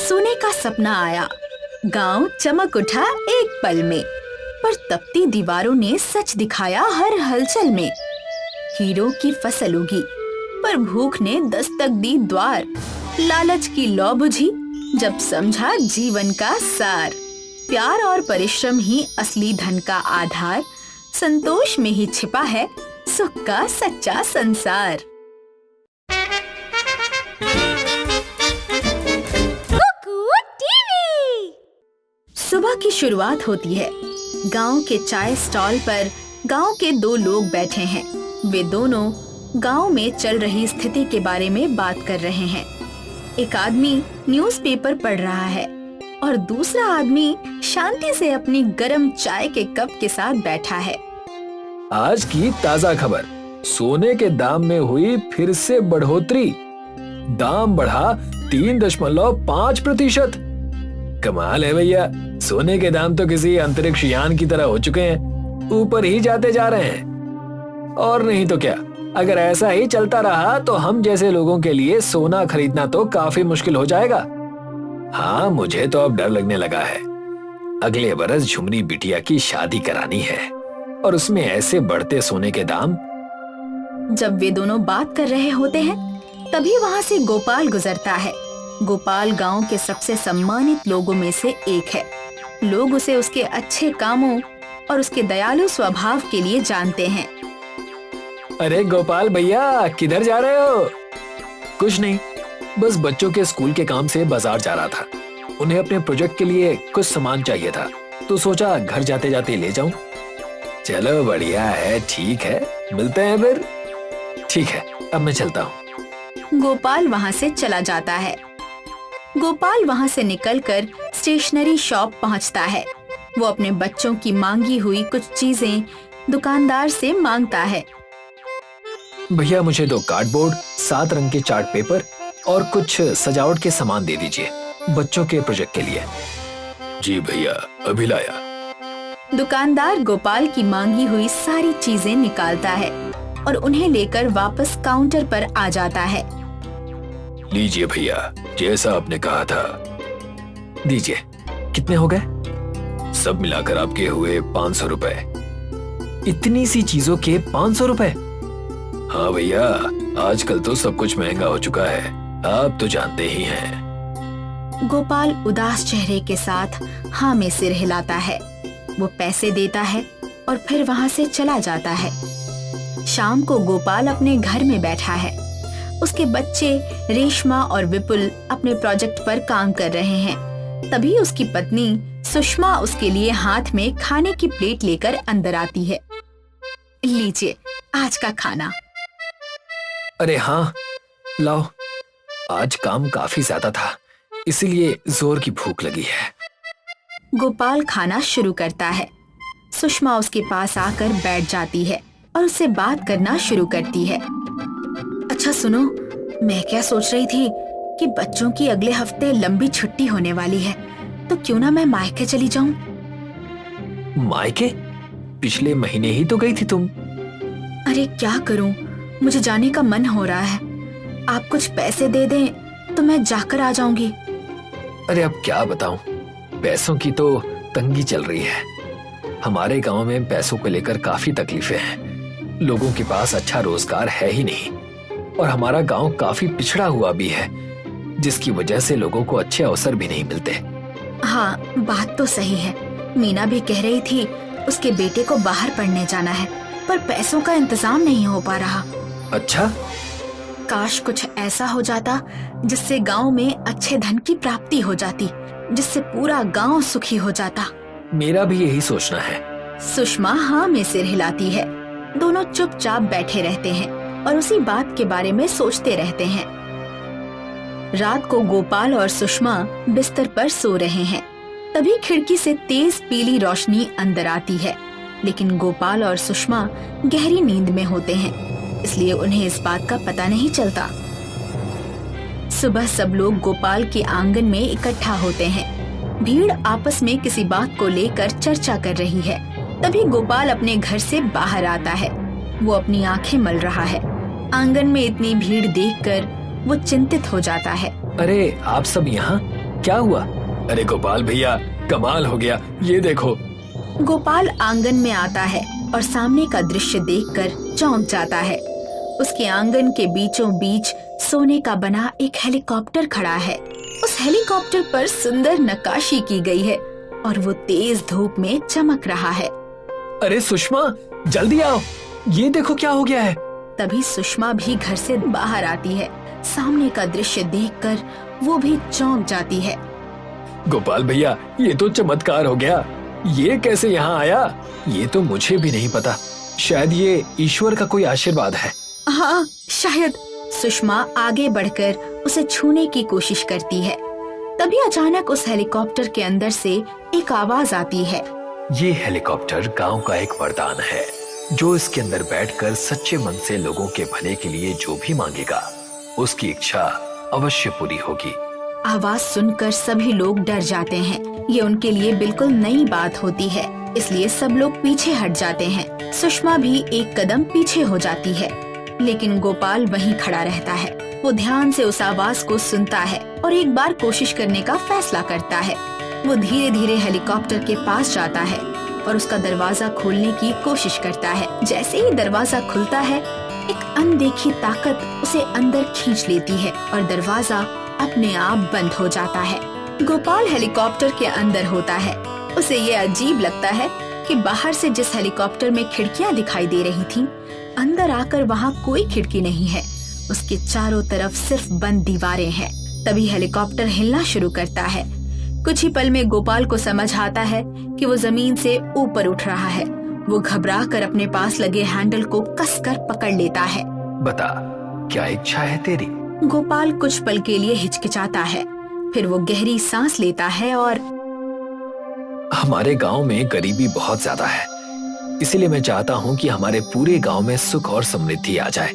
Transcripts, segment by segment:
सोने का सपना आया, गांव चमक उठा एक पल में, पर तपती दीवारों ने सच दिखाया हर हलचल में। हीरो की फसल उगी, पर भूख ने दस्तक दी द्वार। लालच की लौ बुझी, जब समझा जीवन का सार। प्यार और परिश्रम ही असली धन का आधार, संतोष में ही छिपा है सुख का सच्चा संसार। सुबह की शुरुआत होती है। गांव के चाय स्टॉल पर गांव के दो लोग बैठे हैं। वे दोनों गांव में चल रही स्थिति के बारे में बात कर रहे हैं। एक आदमी न्यूज़पेपर पढ़ रहा है और दूसरा आदमी शांति से अपनी गर्म चाय के कप के साथ बैठा है। आज की ताजा खबर, सोने के दाम में हुई फिर से बढ़ोतरी। दाम बढ़ा 3.5%। कमाल है भैया, सोने के दाम तो किसी अंतरिक्ष यान की तरह हो चुके हैं, ऊपर ही जाते जा रहे हैं। और नहीं तो क्या, अगर ऐसा ही चलता रहा तो हम जैसे लोगों के लिए सोना खरीदना तो काफी मुश्किल हो जाएगा। हाँ, मुझे तो अब डर लगने लगा है। अगले बरस झुमरी बिटिया की शादी करानी है और उसमें ऐसे बढ़ते सोने के दाम। जब वे दोनों बात कर रहे होते हैं, तभी वहाँ से गोपाल गुजरता है। गोपाल गांव के सबसे सम्मानित लोगों में से एक है। लोग उसे उसके अच्छे कामों और उसके दयालु स्वभाव के लिए जानते हैं। अरे गोपाल भैया, किधर जा रहे हो? कुछ नहीं, बस बच्चों के स्कूल के काम से बाजार जा रहा था। उन्हें अपने प्रोजेक्ट के लिए कुछ सामान चाहिए था, तो सोचा घर जाते जाते ले जाऊं। चलो बढ़िया है, ठीक है, मिलते हैं फिर। ठीक है, अब मैं चलता हूँ। गोपाल वहाँ से चला जाता है। गोपाल वहाँ से निकलकर स्टेशनरी शॉप पहुँचता है। वो अपने बच्चों की मांगी हुई कुछ चीजें दुकानदार से मांगता है। भैया, मुझे 2 कार्डबोर्ड, 7 रंग के चार्ट पेपर और कुछ सजावट के सामान दे दीजिए, बच्चों के प्रोजेक्ट के लिए। जी भैया, अभी लाया। दुकानदार गोपाल की मांगी हुई सारी चीजें निकालता है और उन्हें लेकर वापस काउंटर पर आ जाता है। लीजिए भैया, जैसा आपने कहा था। दीजिए। कितने हो गए? सब मिलाकर आपके हुए 500 रुपए। इतनी सी चीजों के 500 रुपए? हाँ भैया, आजकल तो सब कुछ महंगा हो चुका है, आप तो जानते ही हैं। गोपाल उदास चेहरे के साथ हाँ में सिर हिलाता है। वो पैसे देता है और फिर वहाँ से चला जाता है। शाम को गोपाल अपने घर में बैठा है। उसके बच्चे रेशमा और विपुल अपने प्रोजेक्ट पर काम कर रहे हैं। तभी उसकी पत्नी सुषमा उसके लिए हाथ में खाने की प्लेट लेकर अंदर आती है। लीजिए आज का खाना। अरे हाँ, लाओ। आज काम काफी ज्यादा था, इसीलिए जोर की भूख लगी है। गोपाल खाना शुरू करता है। सुषमा उसके पास आकर बैठ जाती है और उससे बात करना शुरू करती है। अच्छा सुनो, मैं क्या सोच रही थी कि बच्चों की अगले हफ्ते लंबी छुट्टी होने वाली है, तो क्यों ना मैं मायके चली जाऊं? मायके? पिछले महीने ही तो गई थी तुम। अरे क्या करूं, मुझे जाने का मन हो रहा है। आप कुछ पैसे दे दें तो मैं जाकर आ जाऊंगी। अरे अब क्या बताऊं, पैसों की तो तंगी चल रही है। हमारे गांव में पैसों को लेकर काफी तकलीफें हैं। लोगों के पास अच्छा रोजगार है ही नहीं और हमारा गांव काफी पिछड़ा हुआ भी है, जिसकी वजह से लोगों को अच्छे अवसर भी नहीं मिलते। हाँ, बात तो सही है। मीना भी कह रही थी उसके बेटे को बाहर पढ़ने जाना है, पर पैसों का इंतजाम नहीं हो पा रहा। अच्छा? काश कुछ ऐसा हो जाता जिससे गांव में अच्छे धन की प्राप्ति हो जाती, जिससे पूरा गांव सुखी हो जाता। मेरा भी यही सोचना है। सुषमा हाँ में सिर हिलाती है। दोनों चुपचाप बैठे रहते हैं और उसी बात के बारे में सोचते रहते हैं। रात को गोपाल और सुषमा बिस्तर पर सो रहे हैं। तभी खिड़की से तेज पीली रोशनी अंदर आती है, लेकिन गोपाल और सुषमा गहरी नींद में होते हैं, इसलिए उन्हें इस बात का पता नहीं चलता। सुबह सब लोग गोपाल के आंगन में इकट्ठा होते हैं। भीड़ आपस में किसी बात को लेकर चर्चा कर रही है। तभी गोपाल अपने घर से बाहर आता है। वो अपनी आंखें मल रहा है। आंगन में इतनी भीड़ देखकर वो चिंतित हो जाता है। अरे आप सब यहाँ? क्या हुआ? अरे गोपाल भैया, कमाल हो गया, ये देखो। गोपाल आंगन में आता है और सामने का दृश्य देखकर चौंक जाता है। उसके आंगन के बीचों बीच सोने का बना एक हेलीकॉप्टर खड़ा है। उस हेलीकॉप्टर पर सुंदर नक्काशी की गई है और वो तेज धूप में चमक रहा है। अरे सुषमा, जल्दी आओ, ये देखो क्या हो गया है। तभी सुषमा भी घर से बाहर आती है। सामने का दृश्य देखकर वो भी चौंक जाती है। गोपाल भैया, ये तो चमत्कार हो गया। ये कैसे यहाँ आया, ये तो मुझे भी नहीं पता। शायद ये ईश्वर का कोई आशीर्वाद है। हाँ, शायद। सुषमा आगे बढ़कर उसे छूने की कोशिश करती है। तभी अचानक उस हेलीकॉप्टर के अंदर से एक आवाज आती है। ये हेलीकॉप्टर गांव का एक वरदान है। जो इसके अंदर बैठकर सच्चे मन से लोगों के भले के लिए जो भी मांगेगा, उसकी इच्छा अवश्य पूरी होगी। आवाज सुनकर सभी लोग डर जाते हैं। ये उनके लिए बिल्कुल नई बात होती है, इसलिए सब लोग पीछे हट जाते हैं। सुषमा भी एक कदम पीछे हो जाती है, लेकिन गोपाल वहीं खड़ा रहता है। वो ध्यान से उस आवाज को सुनता है और एक बार कोशिश करने का फैसला करता है। वो धीरे धीरे हेलीकॉप्टर के पास जाता है और उसका दरवाजा खोलने की कोशिश करता है। जैसे ही दरवाजा खुलता है, एक अनदेखी ताकत उसे अंदर खींच लेती है और दरवाजा अपने आप बंद हो जाता है। गोपाल हेलीकॉप्टर के अंदर होता है। उसे ये अजीब लगता है कि बाहर से जिस हेलीकॉप्टर में खिड़कियां दिखाई दे रही थीं, अंदर आकर वहाँ कोई खिड़की नहीं है। उसके चारों तरफ सिर्फ बंद दीवारें हैं। तभी हेलीकॉप्टर हिलना शुरू करता है। कुछ ही पल में गोपाल को समझ आता है कि वो जमीन से ऊपर उठ रहा है। वो घबराकर अपने पास लगे हैंडल को कसकर पकड़ लेता है। बता, क्या इच्छा है तेरी? गोपाल कुछ पल के लिए हिचकिचाता है, फिर वो गहरी सांस लेता है और हमारे गांव में गरीबी बहुत ज्यादा है, इसीलिए मैं चाहता हूँ कि हमारे पूरे गांव में सुख और समृद्धि आ जाए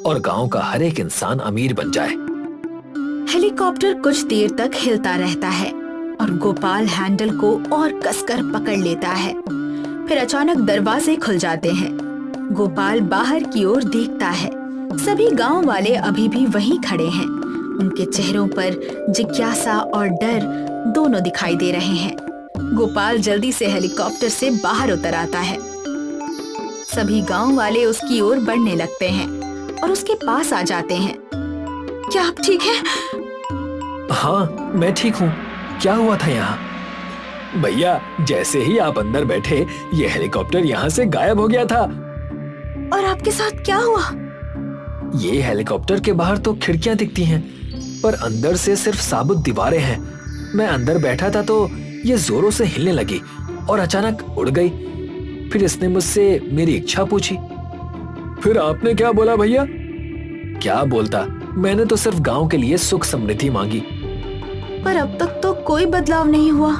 और गांव का हर एक इंसान अमीर बन जाए। हेलीकॉप्टर कुछ देर तक हिलता रहता है और गोपाल हैंडल को और कसकर पकड़ लेता है। फिर अचानक दरवाजे खुल जाते हैं। गोपाल बाहर की ओर देखता है। सभी गांव वाले अभी भी वहीं खड़े हैं। उनके चेहरों पर जिज्ञासा और डर दोनों दिखाई दे रहे हैं। गोपाल जल्दी से हेलीकॉप्टर से बाहर उतर आता है। सभी गांव वाले उसकी ओर बढ़ने लगते हैं और उसके पास आ जाते हैं। क्या आप ठीक हैं? हाँ, मैं ठीक हूँ। क्या हुआ था यहाँ? भैया, जैसे ही आप अंदर बैठे, ये हेलीकॉप्टर यहाँ से गायब हो गया था। और आपके साथ क्या हुआ? ये हेलीकॉप्टर के बाहर तो खिड़कियां दिखती हैं, पर अंदर से सिर्फ साबुत दीवारें हैं। मैं अंदर बैठा था तो ये जोरों से हिलने लगी और अचानक उड़ गई। फिर इसने मुझसे मेरी इच्छा पूछी। फिर आपने क्या बोला भैया? क्या बोलता, मैंने तो सिर्फ गांव के लिए सुख समृद्धि मांगी। पर अब तक तो कोई बदलाव नहीं हुआ।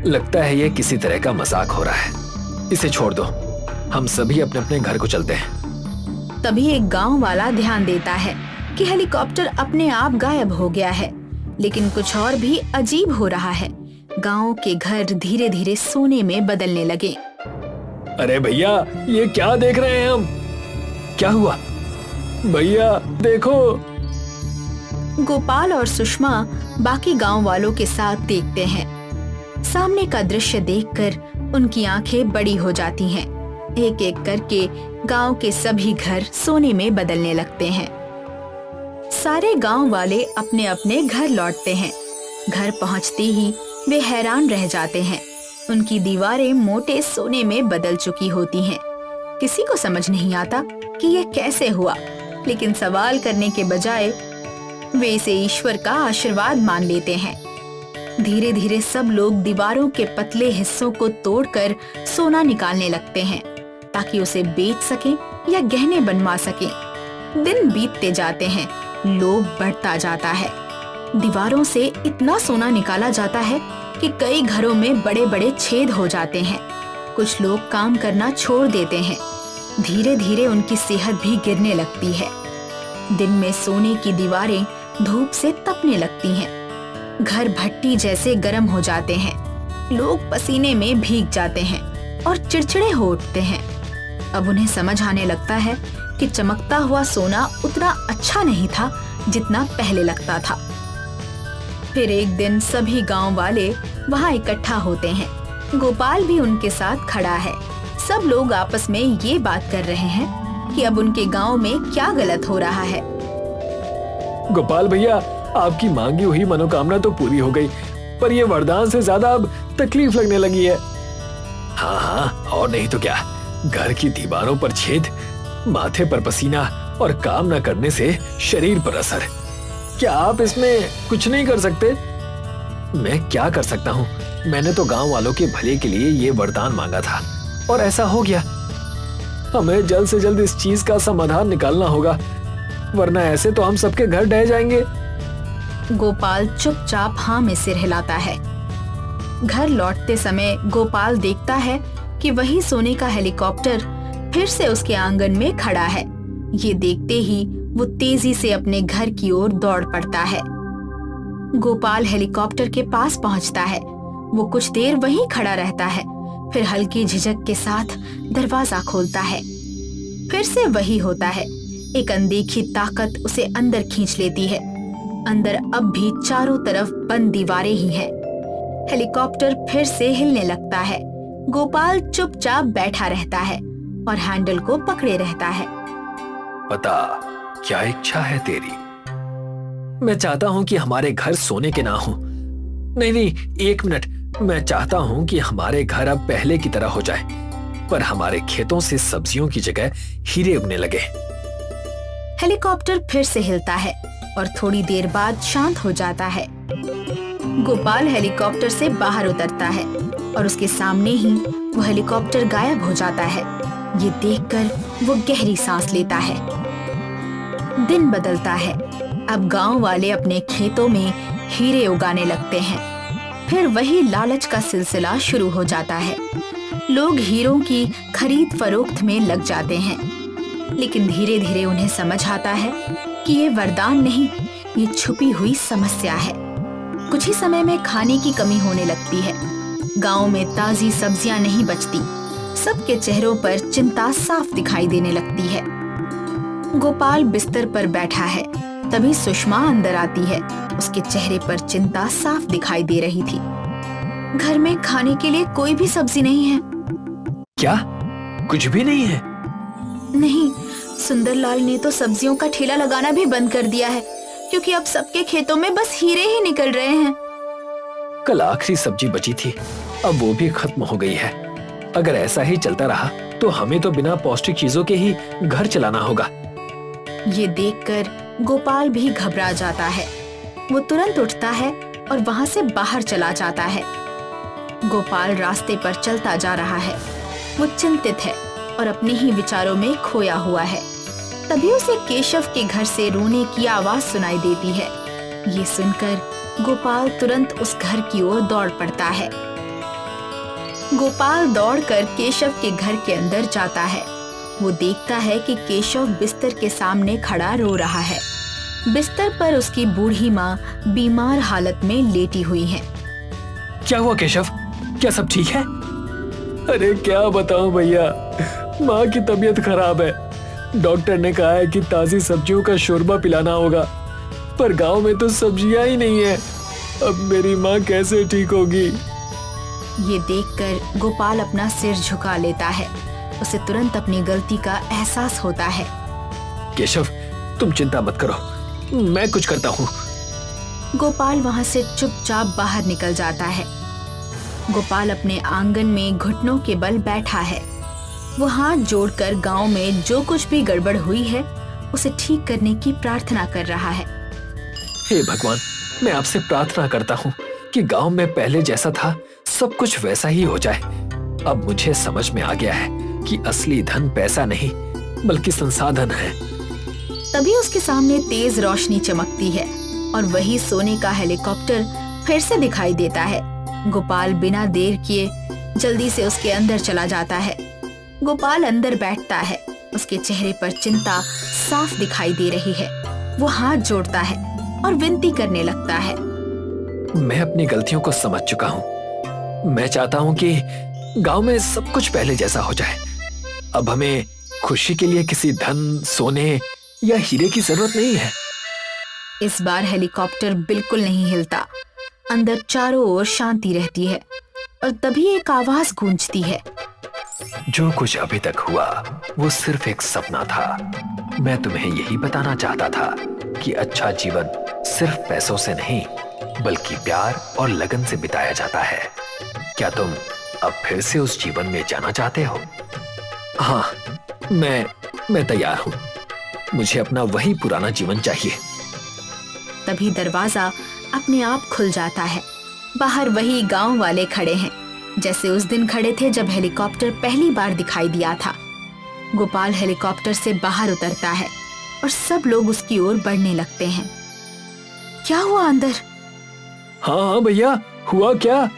लगता है ये किसी तरह का मजाक हो रहा है। इसे छोड़ दो, हम सभी अपने अपने घर को चलते हैं। तभी एक गांव वाला ध्यान देता है कि हेलीकॉप्टर अपने आप गायब हो गया है, लेकिन कुछ और भी अजीब हो रहा है। गांव के घर धीरे धीरे सोने में बदलने लगे। अरे भैया, ये क्या देख रहे हैं हम? क्या हुआ? भैया देखो। गोपाल और सुषमा बाकी गांव वालों के साथ देखते हैं। सामने का दृश्य देखकर उनकी आंखें बड़ी हो जाती हैं। एक एक करके गांव के सभी घर सोने में बदलने लगते हैं। सारे गांव वाले अपने अपने घर लौटते हैं। घर पहुंचते ही वे हैरान रह जाते हैं। उनकी दीवारें मोटे सोने में बदल चुकी होती हैं। किसी को समझ नहीं आता कि यह कैसे हुआ, लेकिन सवाल करने के बजाय वे इसे ईश्वर का आशीर्वाद मान लेते हैं। धीरे धीरे सब लोग दीवारों के पतले हिस्सों को तोड़कर सोना निकालने लगते हैं, ताकि उसे बेच सकें या गहने बनवा सकें। दिन बीतते जाते हैं, लोभ बढ़ता जाता है। दीवारों से इतना सोना निकाला जाता है कि कई घरों में बड़े बड़े छेद हो जाते हैं। कुछ लोग काम करना छोड़ देते हैं। धीरे धीरे उनकी सेहत भी गिरने लगती है। दिन में सोने की दीवारें धूप से तपने लगती हैं। घर भट्टी जैसे गर्म हो जाते हैं। लोग पसीने में भीग जाते हैं और चिड़चिड़े हो उठते हैं। अब उन्हें समझ आने लगता है कि चमकता हुआ सोना उतना अच्छा नहीं था जितना पहले लगता था। फिर एक दिन सभी गांव वाले वहां इकट्ठा होते हैं। गोपाल भी उनके साथ खड़ा है। सब लोग आपस में ये बात कर रहे हैं कि अब उनके गांव में क्या गलत हो रहा है। गोपाल भैया, आपकी मांगी हुई मनोकामना तो पूरी हो गई, पर ये वरदान से ज्यादा अब तकलीफ लगने लगी है। हाँ हाँ, और नहीं तो क्या। घर की दीवारों पर छेद, माथे पर पसीना और काम न करने से शरीर पर असर। क्या आप इसमें कुछ नहीं कर सकते? मैं क्या कर सकता हूँ? मैंने तो गांव वालों के भले के लिए ये वरदान मांगा था और ऐसा हो गया। हमें जल्द से जल्द इस चीज का समाधान निकालना होगा, वरना ऐसे तो हम सबके घर ढह जाएंगे। गोपाल चुपचाप हाँ में सिर हिलाता है। घर लौटते समय गोपाल देखता है कि वही सोने का हेलीकॉप्टर फिर से उसके आंगन में खड़ा है। ये देखते ही वो तेजी से अपने घर की ओर दौड़ पड़ता है। गोपाल हेलीकॉप्टर के पास पहुंचता है। वो कुछ देर वहीं खड़ा रहता है, फिर हल्की झिझक के साथ दरवाजा खोलता है। फिर से वही होता है। एक अनदेखी ताकत उसे अंदर खींच लेती है। अंदर अब भी चारों तरफ बंद दीवारें ही हैं। हेलीकॉप्टर फिर से हिलने लगता है। गोपाल चुपचाप बैठा रहता है और हैंडल को पकड़े रहता है। बता, क्या इच्छा है तेरी? मैं चाहता हूं कि हमारे घर सोने के ना हो। नहीं नहीं, एक मिनट। मैं चाहता हूं कि हमारे घर अब पहले की तरह हो जाए, पर हमारे खेतों से सब्जियों की जगह हीरे उगने लगे। हेलीकॉप्टर फिर से हिलता है और थोड़ी देर बाद शांत हो जाता है। गोपाल हेलीकॉप्टर से बाहर उतरता है और उसके सामने ही वो हेलीकॉप्टर गायब हो जाता है। ये देखकर वो गहरी सांस लेता है। दिन बदलता है। अब गांव वाले अपने खेतों में हीरे उगाने लगते हैं। फिर वही लालच का सिलसिला शुरू हो जाता है। लोग हीरों की खरीद फरोख्त में लग जाते हैं, लेकिन धीरे धीरे उन्हें समझ आता है कि ये वरदान नहीं, ये छुपी हुई समस्या है। कुछ ही समय में खाने की कमी होने लगती है। गांव में ताजी सब्जियां नहीं बचती। सबके चेहरों पर चिंता साफ दिखाई देने लगती है। गोपाल बिस्तर पर बैठा है, तभी सुषमा अंदर आती है। उसके चेहरे पर चिंता साफ दिखाई दे रही थी। घर में खाने के लिए कोई भी सब्जी नहीं है। क्या? कुछ भी नहीं है? नहीं, सुंदरलाल ने तो सब्जियों का ठेला लगाना भी बंद कर दिया है, क्योंकि अब सबके खेतों में बस हीरे ही निकल रहे हैं। कल आखिरी सब्जी बची थी, अब वो भी खत्म हो गई है। अगर ऐसा ही चलता रहा तो हमें तो बिना पौष्टिक चीजों के ही घर चलाना होगा। ये देखकर गोपाल भी घबरा जाता है। वो तुरंत उठता है और वहां से बाहर चला जाता है। गोपाल रास्ते पर चलता जा रहा है। वो चिंतित है और अपने ही विचारों में खोया हुआ है। तभी उसे केशव के घर से रोने की आवाज सुनाई देती है। ये सुनकर गोपाल तुरंत उस घर की ओर दौड़ पड़ता है। गोपाल दौड़कर केशव के घर के अंदर जाता है। वो देखता है कि केशव बिस्तर के सामने खड़ा रो रहा है। बिस्तर पर उसकी बूढ़ी माँ बीमार हालत में लेटी हुई है। क्या हुआ केशव? क्या सब ठीक है? अरे क्या बताऊं भैया, माँ की तबीयत खराब है। डॉक्टर ने कहा है कि ताजी सब्जियों का शोरबा पिलाना होगा, पर गांव में तो सब्जियां ही नहीं है। अब मेरी माँ कैसे ठीक होगी? ये देखकर गोपाल अपना सिर झुका लेता है। उसे तुरंत अपनी गलती का एहसास होता है। केशव, तुम चिंता मत करो, मैं कुछ करता हूँ। गोपाल वहां से चुपचाप बाहर निकल जाता है। गोपाल अपने आंगन में घुटनों के बल बैठा है। वो हाथ जोड़कर गांव में जो कुछ भी गड़बड़ हुई है उसे ठीक करने की प्रार्थना कर रहा है। हे भगवान, मैं आपसे प्रार्थना करता हूँ कि गांव में पहले जैसा था सब कुछ वैसा ही हो जाए। अब मुझे समझ में आ गया है कि असली धन पैसा नहीं बल्कि संसाधन है। तभी उसके सामने तेज रोशनी चमकती है और वही सोने का हेलीकॉप्टर फिर से दिखाई देता है। गोपाल बिना देर किए जल्दी से उसके अंदर चला जाता है। गोपाल अंदर बैठता है। उसके चेहरे पर चिंता साफ दिखाई दे रही है। वो हाथ जोड़ता है और विनती करने लगता है। मैं अपनी गलतियों को समझ चुका हूँ। मैं चाहता हूँ कि गांव में सब कुछ पहले जैसा हो जाए। अब हमें खुशी के लिए किसी धन, सोने या हीरे की जरूरत नहीं है। इस बार हेलीकॉप्टर बिल्कुल नहीं हिलता। अंदर चारों ओर शांति रहती है और तभी एक आवाज गूंजती है। जो कुछ अभी तक हुआ वो सिर्फ एक सपना था। मैं तुम्हें यही बताना चाहता था कि अच्छा जीवन सिर्फ पैसों से नहीं बल्कि प्यार और लगन से बिताया जाता है। क्या तुम अब फिर से उस जीवन में जाना चाहते हो? हाँ, मैं तैयार हूँ। मुझे अपना वही पुराना जीवन चाहिए। तभी दरवाजा अपने आप खुल जाता है। बाहर वही गांव वाले खड़े हैं, जैसे उस दिन खड़े थे जब हेलीकॉप्टर पहली बार दिखाई दिया था। गोपाल हेलीकॉप्टर से बाहर उतरता है और सब लोग उसकी ओर बढ़ने लगते हैं। क्या हुआ अंदर? हाँ भैया, हुआ क्या?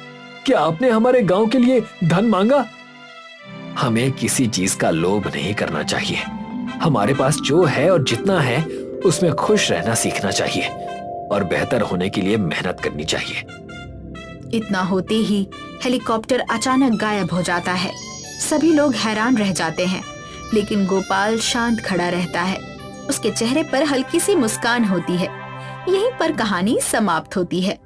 क्या आपने हमारे गांव के लिए धन मांगा? हमें किसी चीज का लोभ नहीं करना चाहिए। हमारे पास जो है और जितना है उसमें खुश रहना सीखना चाहिए और बेहतर होने के लिए मेहनत करनी चाहिए। इतना होते ही हेलीकॉप्टर अचानक गायब हो जाता है। सभी लोग हैरान रह जाते हैं, लेकिन गोपाल शांत खड़ा रहता है। उसके चेहरे पर हल्की सी मुस्कान होती है। यहीं पर कहानी समाप्त होती है।